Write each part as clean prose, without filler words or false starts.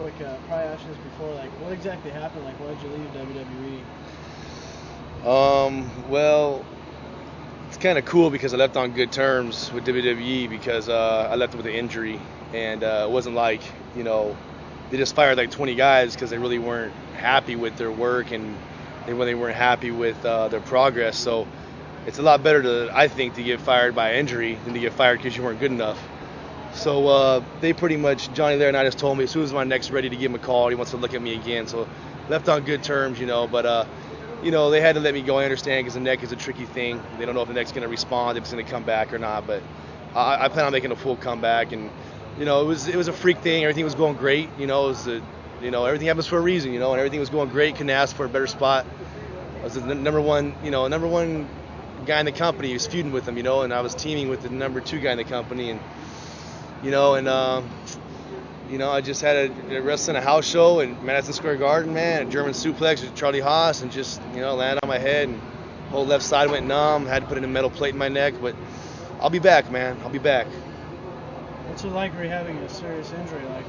Like, probably asked this before. Like, what exactly happened? Like, why did you leave WWE? Well, it's kind of cool because I left on good terms with WWE because I left with an injury, and it wasn't like they just fired like 20 guys because they really weren't happy with their work and they really weren't happy with their progress. So it's a lot better I think, to get fired by injury than to get fired because you weren't good enough. So they pretty much, Johnny Lair and I just told me as soon as my neck's ready to give him a call, he wants to look at me again. So left on good terms, but they had to let me go. I understand because the neck is a tricky thing. They don't know if the neck's going to respond, if it's going to come back or not. But I plan on making a full comeback, and it was a freak thing. Everything was going great. Everything happens for a reason. And everything was going great. Couldn't ask for a better spot. I was the number one guy in the company. He was feuding with him, and I was teaming with the number 2 guy in the company, and I just had a wrestling a house show in Madison Square Garden, man, a German suplex with Charlie Haas, and just, landed on my head, and whole left side went numb. Had to put in a metal plate in my neck, but I'll be back, man. I'll be back. What's it like rehabbing a serious injury like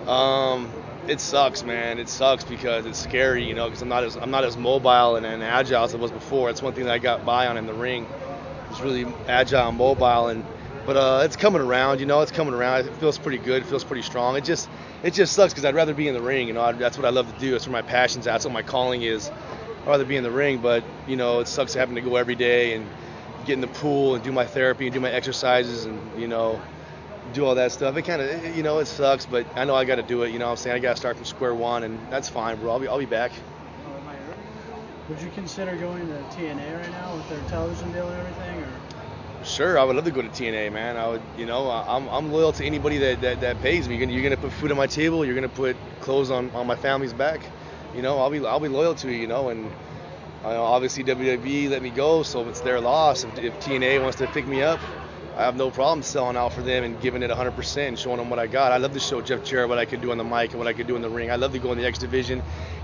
that? It sucks, man. It sucks because it's scary, because I'm not as mobile and agile as I was before. That's one thing that I got by on in the ring. It's really agile and mobile, but it's coming around, it's coming around. It feels pretty good. It feels pretty strong. It just sucks because I'd rather be in the ring. That's what I love to do. That's where my passion's at. That's what my calling is. I'd rather be in the ring, but it sucks having to go every day and get in the pool and do my therapy and do my exercises and do all that stuff. It kind of it sucks, but I know I got to do it. I'm saying I got to start from square one, and that's fine, bro. I'll be back. Would you consider going to TNA right now with their television deal and everything, or? Sure, I would love to go to TNA, man. I would, I'm loyal to anybody that pays me. You're gonna put food on my table. You're gonna put clothes on my family's back. I'll be loyal to you. And obviously WWE let me go, so it's their loss. If TNA wants to pick me up, I have no problem selling out for them and giving it 100% and showing them what I got. I love to show Jeff Jarrett what I could do on the mic and what I could do in the ring. I love to go in the X division,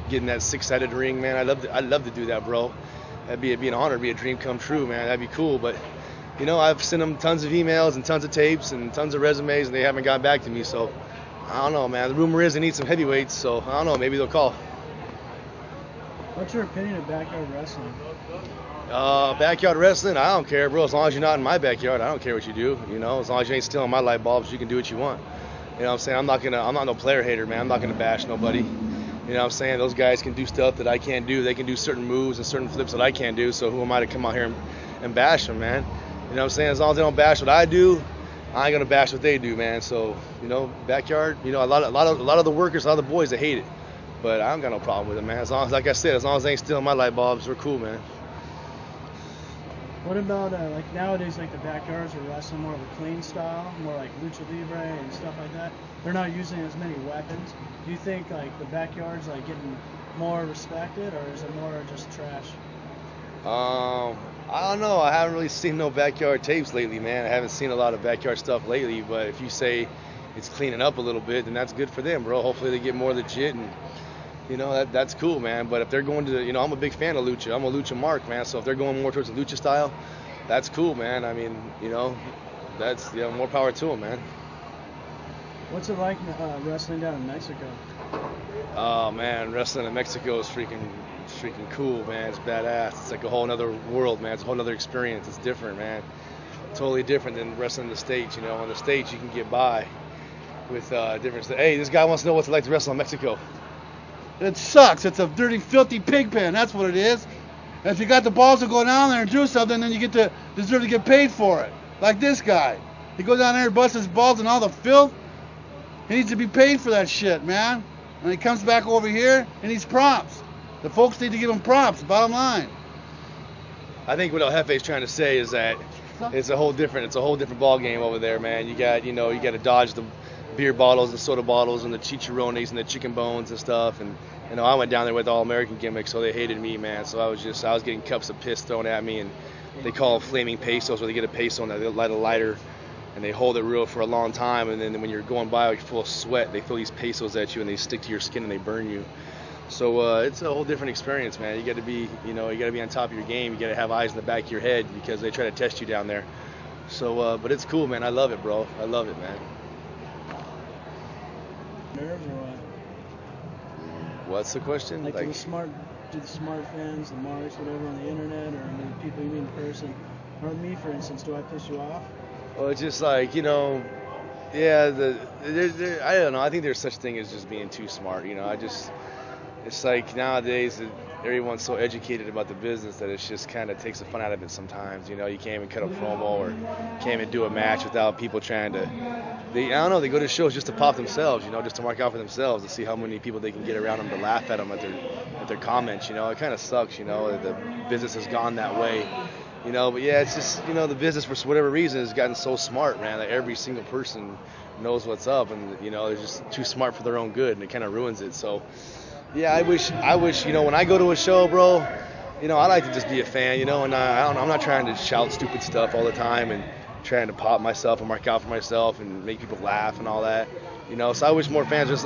get in that 6-sided ring, man. I love to do that, bro. That'd be an honor, it'd be a dream come true, man. That'd be cool, but. I've sent them tons of emails and tons of tapes and tons of resumes, and they haven't gotten back to me. So, I don't know, man. The rumor is they need some heavyweights, so I don't know. Maybe they'll call. What's your opinion of backyard wrestling? Backyard wrestling, I don't care, bro. As long as you're not in my backyard, I don't care what you do. As long as you ain't stealing my light bulbs, you can do what you want. What I'm saying? I'm not no player hater, man. I'm not gonna bash nobody. What I'm saying? Those guys can do stuff that I can't do. They can do certain moves and certain flips that I can't do. So who am I to come out here and bash them, man? What I'm saying? As long as they don't bash what I do, I ain't gonna bash what they do, man. So, backyard, a lot of the workers, a lot of the boys, they hate it. But I don't got no problem with it, man. As long as, like I said, as long as they ain't stealing my light bulbs, we're cool, man. What about like nowadays, like the backyards are wrestling more of a clean style, more like lucha libre and stuff like that. They're not using as many weapons. Do you think like the backyards like getting more respected, or is it more just trash? I don't know. I haven't really seen no backyard tapes lately, man. I haven't seen a lot of backyard stuff lately. But if you say it's cleaning up a little bit, then that's good for them, bro. Hopefully they get more legit, and that's cool, man. But if they're going to, I'm a big fan of lucha. I'm a lucha mark, man. So if they're going more towards the lucha style, that's cool, man. I mean, that's more power to them, man. What's it like wrestling down in Mexico? Oh man, wrestling in Mexico is freaking cool, man. It's badass. It's like a whole other world, man. It's a whole other experience. It's different, man. Totally different than wrestling in the States. In the States you can get by with different. Hey, this guy wants to know what it's like to wrestle in Mexico. It sucks. It's a dirty, filthy pig pen. That's what it is. And if you got the balls to go down there and do something, then you deserve to get paid for it. Like this guy. He goes down there and busts his balls and all the filth. He needs to be paid for that shit, man. And he comes back over here and he's props. The folks need to give him props, bottom line. I think what El Jefe is trying to say is that it's a whole different ball game over there, man. You got to dodge the beer bottles and soda bottles and the chicharrones and the chicken bones and stuff. And I went down there with all American gimmicks, so they hated me, man. So I was getting cups of piss thrown at me, and they call them flaming pesos, where they get a peso and they light a lighter and they hold it real for a long time, and then when you're going by like full of sweat, they throw these pesos at you and they stick to your skin and they burn you. So it's a whole different experience, man. You got to be, on top of your game. You got to have eyes in the back of your head because they try to test you down there. So, but it's cool, man. I love it, bro. I love it, man. Nerves or what? What's the question? Like, do the smart fans, the marks, whatever, on the internet, or the people you meet in person, or me, for instance, do I piss you off? Well, it's just like, yeah, I don't know. I think there's such thing as just being too smart. It's like nowadays that everyone's so educated about the business that it's just kind of takes the fun out of it sometimes. You can't even cut a promo or can't even do a match without people trying to. I don't know. They go to shows just to pop themselves, just to mark out for themselves, to see how many people they can get around them to laugh at them at their comments. It kind of sucks. That the business has gone that way. But yeah, it's just the business for whatever reason has gotten so smart, man, that every single person knows what's up, and they're just too smart for their own good, and it kind of ruins it. So. Yeah, I wish, when I go to a show, bro, I like to just be a fan, and I'm not trying to shout stupid stuff all the time and trying to pop myself and mark out for myself and make people laugh and all that, So I wish fans were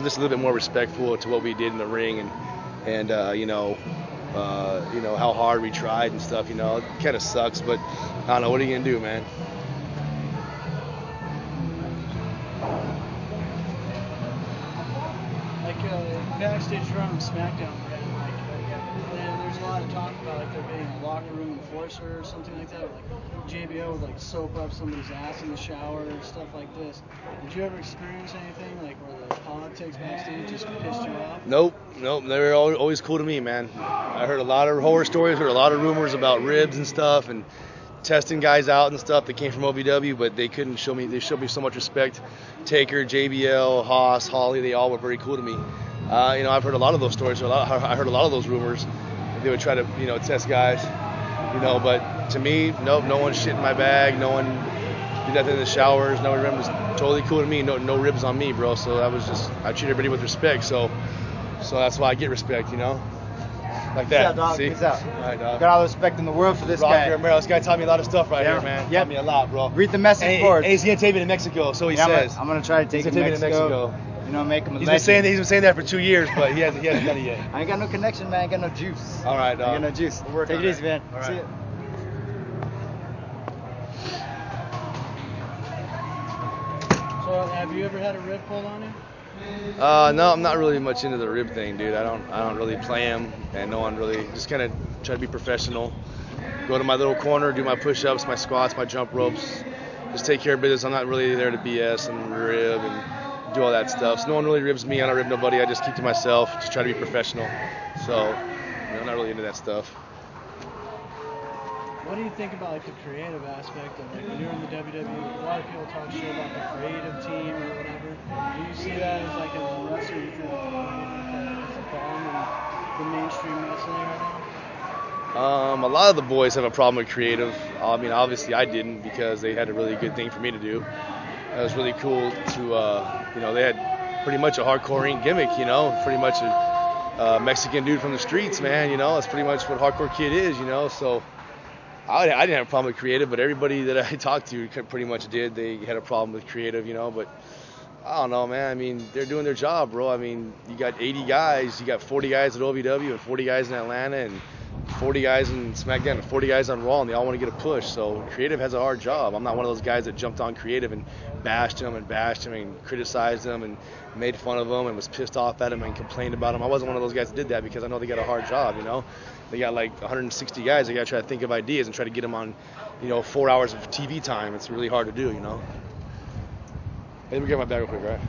just a little bit more respectful to what we did in the ring and how hard we tried and stuff, It kind of sucks, but I don't know, what are you gonna do, man? Backstage around SmackDown, there's a lot of talk about there being a locker room enforcer or something like that, or JBL would soap up somebody's ass in the shower and stuff like this. Did you ever experience anything where the politics backstage just pissed you off? Nope. They were always cool to me, man. I heard a lot of horror stories, heard a lot of rumors about ribs and stuff, and testing guys out and stuff that came from OVW, but they couldn't show me. They showed me so much respect. Taker, JBL, Haas, Holly, they all were very cool to me. I've heard a lot of those stories. I heard a lot of those rumors. They would try to, test guys. But to me, no one shit in my bag. No one did nothing in the showers. No one was totally cool to me. No ribs on me, bro. So I treat everybody with respect. So that's why I get respect, Like that. Peace out, dog. See? Peace out. All right, dog. Got all the respect in the world for this guy. Romero, this guy taught me a lot of stuff right Yeah. here, man. Yep. Taught me a lot, bro. Read the message And boards. he's gonna take me to Mexico, so he Yeah, says. I'm gonna try to take He's him gonna to take me to Mexico. Mexico. Make him a He's legend. been saying that for 2 years, but he hasn't done it yet. I ain't got no connection, man. I ain't got no juice. All right, I dog. ain't got no juice. We'll work Take on it that. easy, man. All right. See ya. So have you ever had a rib pulled on you? No, I'm not really much into the rib thing, dude. I don't really play them, and no one really. Just kind of try to be professional. Go to my little corner, do my push-ups, my squats, my jump ropes. Just take care of business. I'm not really there to BS and rib and do all that stuff. So no one really ribs me. I don't rib nobody. I just keep to myself. Just try to be professional. So I'm not really into that stuff. What do you think about the creative aspect of when you're in the WWE? A lot of people talk shit about the creative team or whatever. Do you see that as as a wrestler? You think that's a problem in the mainstream wrestling right now? A lot of the boys have a problem with creative. I mean, obviously I didn't, because they had a really good thing for me to do. It was really cool to, they had pretty much a hardcore ring gimmick, pretty much a Mexican dude from the streets, man, that's pretty much what Hardcore Kid is, so I didn't have a problem with creative, but everybody that I talked to pretty much did. They had a problem with creative, but I don't know, man. I mean, they're doing their job, bro. I mean, you got 80 guys, you got 40 guys at OVW and 40 guys in Atlanta and 40 guys in SmackDown and 40 guys on Raw, and they all want to get a push. So creative has a hard job. I'm not one of those guys that jumped on creative and bashed him and criticized him and made fun of him and was pissed off at him and complained about him. I wasn't one of those guys that did that, because I know they got a hard job, They got 160 guys. They got to try to think of ideas and try to get them on, 4 hours of TV time. It's really hard to do, Hey, let me get my bag real quick, all right?